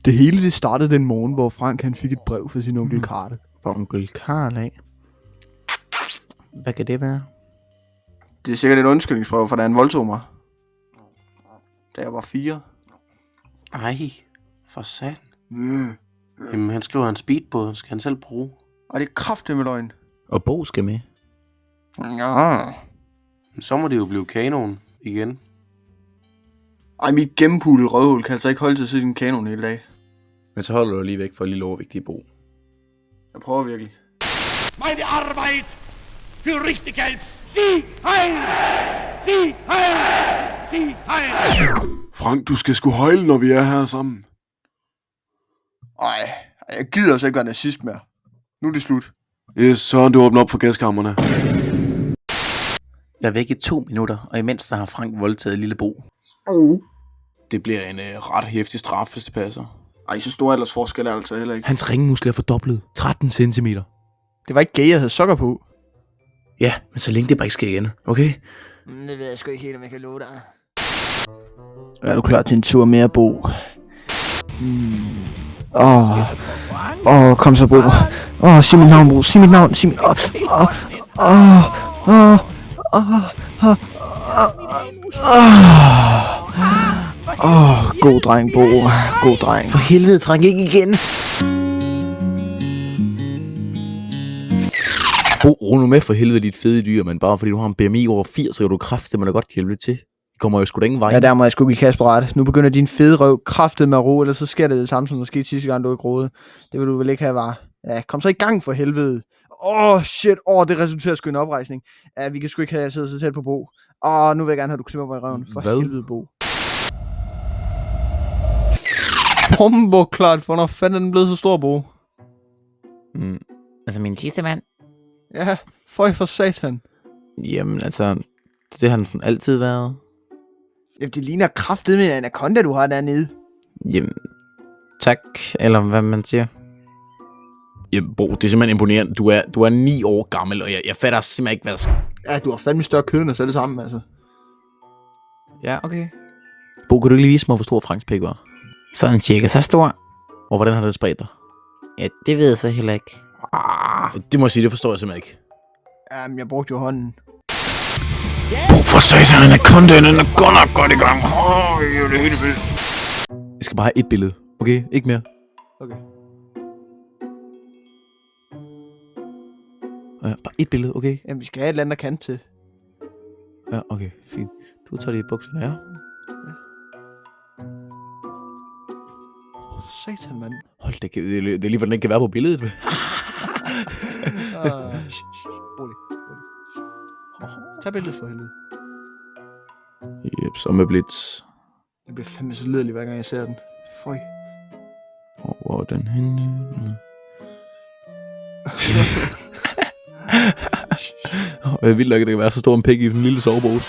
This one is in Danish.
Det hele det startede den morgen, hvor Frank han fik et brev fra sin onkel Karl. Fra onkel Karl af? Hvad kan det være? Det er sikkert et undskyldningsbrev, for da han voldtog mig. Da jeg var 4. Ej, for satan. Jamen, han skriver en speedbåd, skal han selv bruge. Og det er kraftedeme løgn. Og Bo skal med. Ja. Men så må det jo blive kanon igen. Ej, mit gennempulede røvhul kan altså ikke holde til at se sin kanon hele dag. Men så holder du lige væk for lille overvægtige Bo. Jeg prøver virkelig. Meine Arbeit für Richtiggeld. Sieg heil! Sieg heil! Sieg heil! Frank, du skal sgu hejle, når vi er her sammen. Ej, jeg gider altså ikke være nazist mere. Nu er det slut. Yes, så du åbner op for gaskammerne. Jeg er væk i 2 minutter, og imens der har Frank voldtaget lille Bo. Det bliver en ret hæftig straf, hvis det passer. Ej, så stor aldersforskel er altså heller ikke. Hans ringmuskler er fordoblet. 13 cm. Det var ikke gay, jeg havde sokker på. Ja, men så længe det bare ikke sker igen, okay? Det ved jeg sgu ikke helt, om jeg kan love dig. Er du klar til en tur mere, Bo? Kom så, Bo. Sig mit navn, Bo. Sig mit navn. Sig mit... God dreng, Bo. God dreng. For helvede, Frank, ikke igen. Bo, ro nu med for helvede, dit fede dyr, men bare fordi du har en BMI over 80, så kan du kraftedeme da godt hjælpe til. Det kommer jo sgu da ingen vej. Ja, der må jeg sgu give Kasper ret. Nu begynder din fede røv kraftet med at ro, eller så sker det samme, som der skete sidste gang, du ikke roede. Det vil du vel ikke have, var. Ja, kom så i gang for helvede. Shit. Det resulterer sgu i en oprejsning. Ja, vi kan sgu ikke have, at jeg sidder så tæt på Bo. Nu vil jeg gerne have, at du klipper mig i røven. For helvede, Bo. Hvor klart, for når fanden er den blevet så stor, Bo? Altså min tissemand? Ja, for satan. Jamen altså, det har den sådan altid været. Jamen, det ligner kraftet med en anaconda, du har dernede. Jamen, tak, eller hvad man siger. Jamen, Bo, det er simpelthen imponerende. Du er 9 år gammel, og jeg fatter simpelthen ikke, hvad der sker. Ja, du har fandme større kød end os alle sammen, altså. Ja, okay. Bo, kan du ikke lige vise mig, hvor stor Franks pik var? Sådan cirka så stor. Og hvordan har det spredt dig? Ja, det ved jeg så heller ikke. Det må jeg sige, det forstår jeg simpelthen ikke. Jamen, jeg brugte jo hånden. Bo for satan, anacondaen er godt nok godt i gang. Det er helt vildt. Jeg skal bare have et billede, okay? Ikke mere. Okay. Ja, bare et billede, okay? Jamen, vi skal have et eller andet, der kan til. Ja, okay, fint. Du tager lige bukserne, ja? Satan, mand. Hold da, det er lige, hvordan den kan være på billedet. Rolig. Tag billedet for helvede. Jep, så med blitz. Det bliver fandme så liderligt, hver gang jeg ser den. Føj. Og hvor er den henne? Vildt nok, at det kan være så stor en pæk i den lille sovebås.